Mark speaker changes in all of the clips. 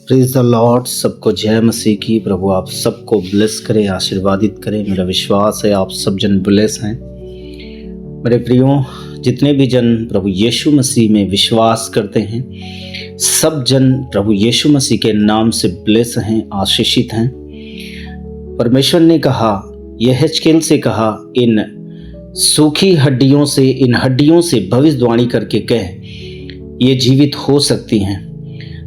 Speaker 1: Praise the Lord. सबको जय मसीह की। प्रभु आप सबको ब्लेस करे, आशीर्वादित करे। मेरा विश्वास है आप सब जन ब्लेस हैं। मेरे प्रियो, जितने भी जन प्रभु यीशु मसीह में विश्वास करते हैं, सब जन प्रभु यीशु मसीह के नाम से ब्लेस हैं, आशीषित हैं। परमेश्वर ने कहा, यहेजकेल से कहा, इन सूखी हड्डियों से, इन हड्डियों से भविष्यवाणी करके कह, ये जीवित हो सकती हैं।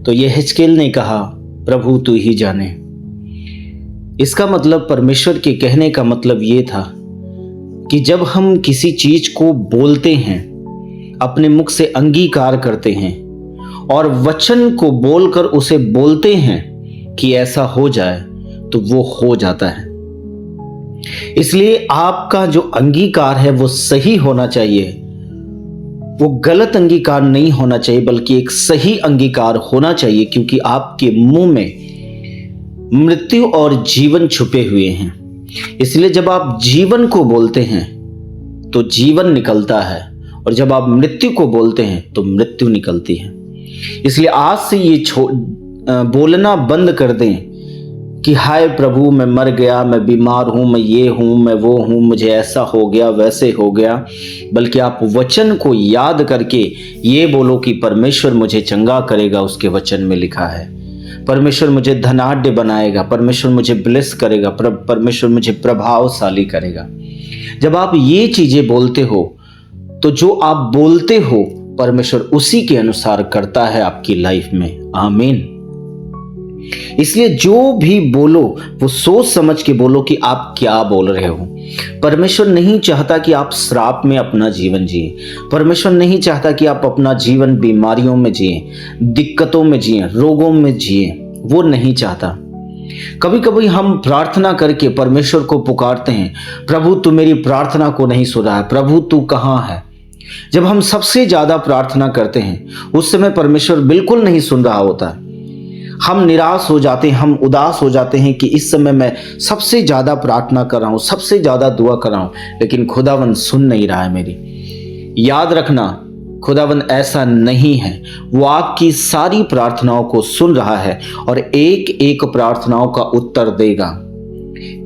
Speaker 1: तो यहेजकेल ने कहा, प्रभु तू ही जाने। इसका मतलब, परमेश्वर के कहने का मतलब ये था कि जब हम किसी चीज को बोलते हैं, अपने मुख से अंगीकार करते हैं और वचन को बोलकर उसे बोलते हैं कि ऐसा हो जाए, तो वो हो जाता है। इसलिए आपका जो अंगीकार है वो सही होना चाहिए। वो गलत अंगीकार नहीं होना चाहिए, बल्कि एक सही अंगीकार होना चाहिए, क्योंकि आपके मुंह में मृत्यु और जीवन छुपे हुए हैं। इसलिए जब आप जीवन को बोलते हैं तो जीवन निकलता है, और जब आप मृत्यु को बोलते हैं तो मृत्यु निकलती है। इसलिए आज से ये बोलना बंद कर दें कि हाय प्रभु मैं मर गया, मैं बीमार हूं, मैं ये हूं, मैं वो हूं, मुझे ऐसा हो गया, वैसे हो गया। बल्कि आप वचन को याद करके ये बोलो कि परमेश्वर मुझे चंगा करेगा, उसके वचन में लिखा है। परमेश्वर मुझे धनाढ्य बनाएगा, परमेश्वर मुझे ब्लेस करेगा, परमेश्वर मुझे प्रभावशाली करेगा। जब आप ये चीजें बोलते हो तो जो आप बोलते हो परमेश्वर उसी के अनुसार करता है आपकी लाइफ में। आमीन। इसलिए जो भी बोलो वो सोच समझ के बोलो कि आप क्या बोल रहे हो। परमेश्वर नहीं चाहता कि आप श्राप में अपना जीवन जिए। परमेश्वर नहीं चाहता कि आप अपना जीवन बीमारियों में जिए, दिक्कतों में जिए, रोगों में जिए। वो नहीं चाहता। कभी कभी हम प्रार्थना करके परमेश्वर को पुकारते हैं, प्रभु तू मेरी प्रार्थना को नहीं सुना है, प्रभु तू कहाँ है। जब हम सबसे ज्यादा प्रार्थना करते हैं उस समय परमेश्वर बिल्कुल नहीं सुन रहा होता है। हम निराश हो जाते हैं, हम उदास हो जाते हैं कि इस समय मैं सबसे ज्यादा प्रार्थना कर रहा हूं, सबसे ज्यादा दुआ कर रहा हूं, लेकिन खुदावन सुन नहीं रहा है मेरी। याद रखना, खुदावन ऐसा नहीं है। वो आपकी सारी प्रार्थनाओं को सुन रहा है और एक एक प्रार्थनाओं का उत्तर देगा।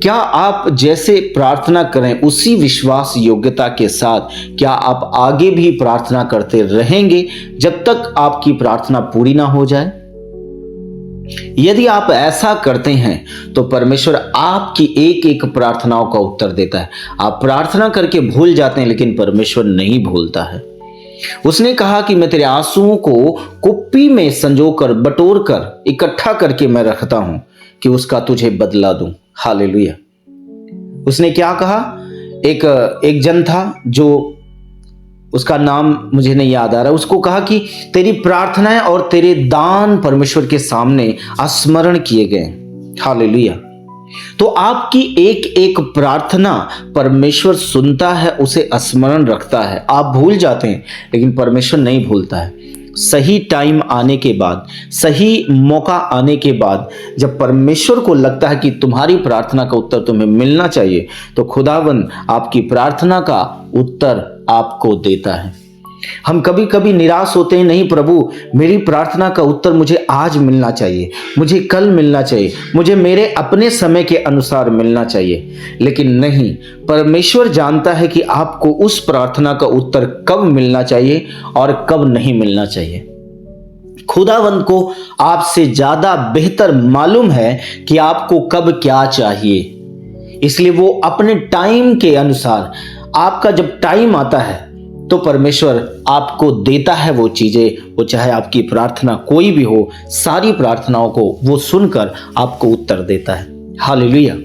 Speaker 1: क्या आप जैसे प्रार्थना करें उसी विश्वास योग्यता के साथ क्या आप आगे भी प्रार्थना करते रहेंगे जब तक आपकी प्रार्थना पूरी ना हो जाए? यदि आप ऐसा करते हैं तो परमेश्वर आपकी एक एक प्रार्थनाओं का उत्तर देता है। आप प्रार्थना करके भूल जाते हैं, लेकिन परमेश्वर नहीं भूलता है। उसने कहा कि मैं तेरे आंसुओं को कुप्पी में संजोकर, बटोर कर, इकट्ठा करके मैं रखता हूं कि उसका तुझे बदला दूं। हालेलुया। उसने क्या कहा? एक जन था, जो उसका नाम मुझे नहीं याद आ रहा, उसको कहा कि तेरी प्रार्थनाएं और तेरे दान परमेश्वर के सामने स्मरण किए गए। हालेलुया। तो आपकी एक एक प्रार्थना परमेश्वर सुनता है, उसे स्मरण रखता है। आप भूल जाते हैं, लेकिन परमेश्वर नहीं भूलता है। सही टाइम आने के बाद, सही मौका आने के बाद, जब परमेश्वर को लगता है कि तुम्हारी प्रार्थना का उत्तर तुम्हें मिलना चाहिए, तो खुदावन आपकी प्रार्थना का उत्तर आपको देता है। हम कभी कभी निराश होते हैं, नहीं प्रभु मेरी प्रार्थना का उत्तर मुझे आज मिलना चाहिए, मुझे कल मिलना चाहिए, मुझे मेरे अपने समय के अनुसार मिलना चाहिए। लेकिन नहीं, परमेश्वर जानता है कि आपको उस प्रार्थना का उत्तर कब मिलना चाहिए और कब नहीं मिलना चाहिए। खुदावंद को आपसे ज्यादा बेहतर मालूम है कि आपको कब क्या चाहिए। इसलिए वो अपने टाइम के अनुसार, आपका जब टाइम आता है तो परमेश्वर आपको देता है वो चीजें। वो चाहे आपकी प्रार्थना कोई भी हो, सारी प्रार्थनाओं को वो सुनकर आपको उत्तर देता है। हालेलुया।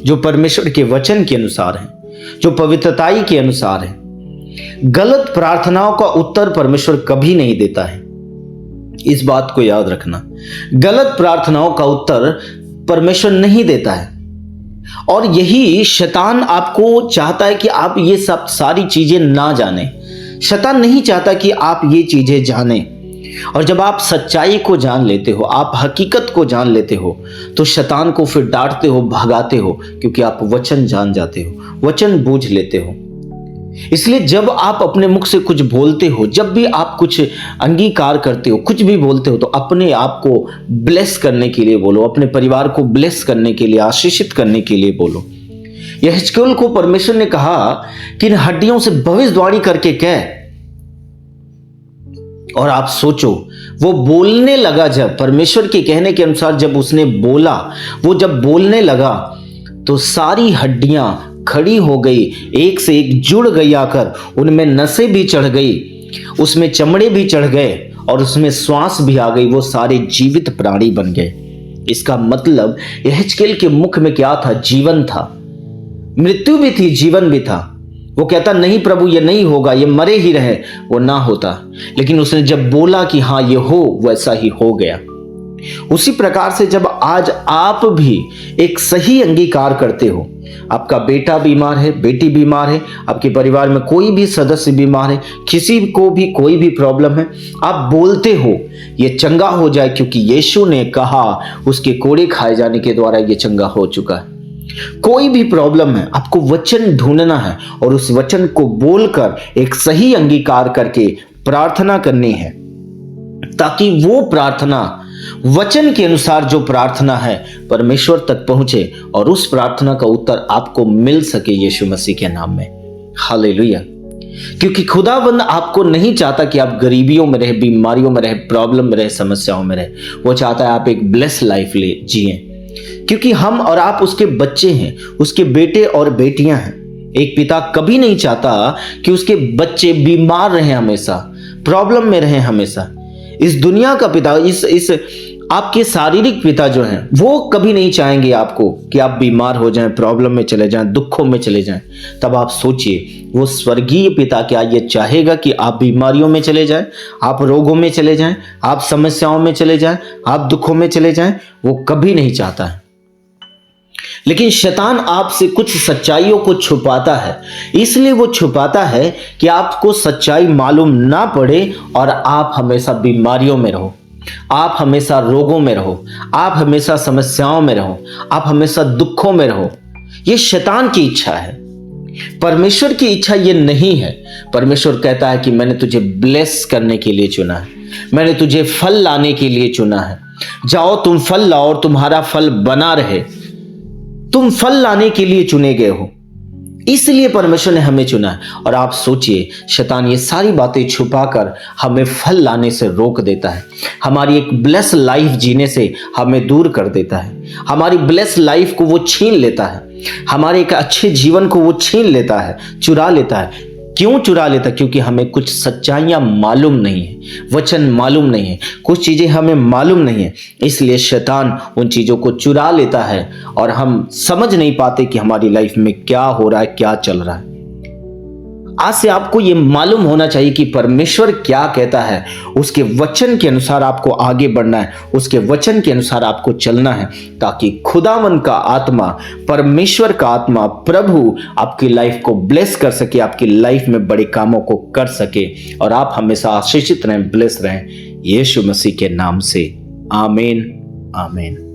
Speaker 1: जो परमेश्वर के वचन के अनुसार है, जो पवित्रताई के अनुसार है। गलत प्रार्थनाओं का उत्तर परमेश्वर कभी नहीं देता है। इस बात को याद रखना। गलत प्रार्थनाओं का उत्तर परमेश्वर नहीं देता है। और यही शैतान आपको चाहता है कि आप ये सब सारी चीजें ना जाने। शैतान नहीं चाहता कि आप ये चीजें जानें। और जब आप सच्चाई को जान लेते हो, आप हकीकत को जान लेते हो, तो शैतान को फिर डांटते हो, भगाते हो, क्योंकि आप वचन जान जाते हो, वचन बूझ लेते हो। इसलिए जब आप अपने मुख से कुछ बोलते हो, जब भी आप कुछ अंगीकार करते हो, कुछ भी बोलते हो, तो अपने आप को ब्लेस करने के लिए बोलो, अपने परिवार को ब्लेस करने के लिए, आशीषित करने के लिए बोलो। यहेजकेल को परमेश्वर ने कहा कि इन हड्डियों से भविष्यवाणी करके कह, और आप सोचो वो बोलने लगा। जब परमेश्वर के कहने के अनुसार जब उसने बोला, वो जब बोलने लगा तो सारी हड्डियां खड़ी हो गई, एक से एक जुड़ गई आकर, उनमें नसें भी चढ़ गई, उसमें चमड़े भी चढ़ गए और उसमें श्वास भी आ गई, वो सारे जीवित प्राणी बन गए। इसका मतलब यहेजकेल के मुख में क्या था? जीवन था, मृत्यु भी थी, जीवन भी था। वो कहता नहीं प्रभु ये नहीं होगा, ये मरे ही रहे, वो ना होता। लेकिन उसने जब बोला कि हाँ ये हो, वैसा ही हो गया। उसी प्रकार से जब आज आप भी एक सही अंगीकार करते हो, आपका बेटा बीमार है, बेटी बीमार है, आपके परिवार में कोई भी सदस्य बीमार है, किसी को भी कोई भी प्रॉब्लम है, आप बोलते हो ये चंगा हो जाए, क्योंकि यीशु ने कहा उसके कोड़े खाए जाने के द्वारा ये चंगा हो चुका है। कोई भी प्रॉब्लम है, आपको वचन ढूंढना है और उस वचन को बोलकर एक सही अंगीकार करके प्रार्थना करनी है, ताकि वो प्रार्थना वचन के अनुसार जो प्रार्थना है परमेश्वर तक पहुंचे और उस प्रार्थना का उत्तर आपको मिल सके यीशु मसीह के नाम में। हालेलुया। क्योंकि खुदावंद आपको नहीं चाहता कि आप गरीबियों में रहे, बीमारियों में रहे, प्रॉब्लम में रहे, समस्याओं में रहे। वो चाहता है आप एक ब्लेस लाइफ ले जिए, क्योंकि हम और आप उसके बच्चे हैं, उसके बेटे और बेटियां हैं। एक पिता कभी नहीं चाहता कि उसके बच्चे बीमार रहे, हमेशा प्रॉब्लम में रहे, हमेशा। इस दुनिया का पिता, इस आपके शारीरिक पिता जो हैं, वो कभी नहीं चाहेंगे आपको कि आप बीमार हो जाएं, प्रॉब्लम में चले जाएं, दुखों में चले जाएं। तब आप सोचिए वो स्वर्गीय पिता क्या ये चाहेगा कि आप बीमारियों में चले जाएं, आप रोगों में चले जाएं, आप समस्याओं में चले जाएं, आप दुखों में चले जाएं? वो कभी नहीं चाहता है। लेकिन शैतान आपसे कुछ सच्चाइयों को छुपाता है। इसलिए वो छुपाता है कि आपको सच्चाई मालूम ना पड़े और आप हमेशा बीमारियों में रहो, आप हमेशा रोगों में रहो, आप हमेशा समस्याओं में रहो, आप हमेशा दुखों में रहो। ये शैतान की इच्छा है, परमेश्वर की इच्छा ये नहीं है। परमेश्वर कहता है कि मैंने तुझे ब्लेस करने के लिए चुना है, मैंने तुझे फल लाने के लिए चुना है। जाओ तुम फल लाओ और तुम्हारा फल बना रहे। तुम फल लाने के लिए चुने गए हो, इसलिए परमेश्वर ने हमें चुना है। और आप सोचिए, शैतान ये सारी बातें छुपाकर हमें फल लाने से रोक देता है, हमारी एक ब्लेस लाइफ जीने से हमें दूर कर देता है, हमारी ब्लेस लाइफ को वो छीन लेता है, हमारे एक अच्छे जीवन को वो छीन लेता है, चुरा लेता है। क्यों चुरा लेता? क्योंकि हमें कुछ सच्चाइयां मालूम नहीं है, वचन मालूम नहीं है, कुछ चीजें हमें मालूम नहीं है, इसलिए शैतान उन चीजों को चुरा लेता है और हम समझ नहीं पाते कि हमारी लाइफ में क्या हो रहा है, क्या चल रहा है। आज से आपको ये मालूम होना चाहिए कि परमेश्वर क्या कहता है, उसके वचन के अनुसार आपको आगे बढ़ना है, उसके वचन के अनुसार आपको चलना है, ताकि खुदावन का आत्मा, परमेश्वर का आत्मा, प्रभु आपकी लाइफ को ब्लेस कर सके, आपकी लाइफ में बड़े कामों को कर सके और आप हमेशा आशीषित रहें, ब्लेस रहें, यीशु मसीह के नाम से। आमीन, आमीन।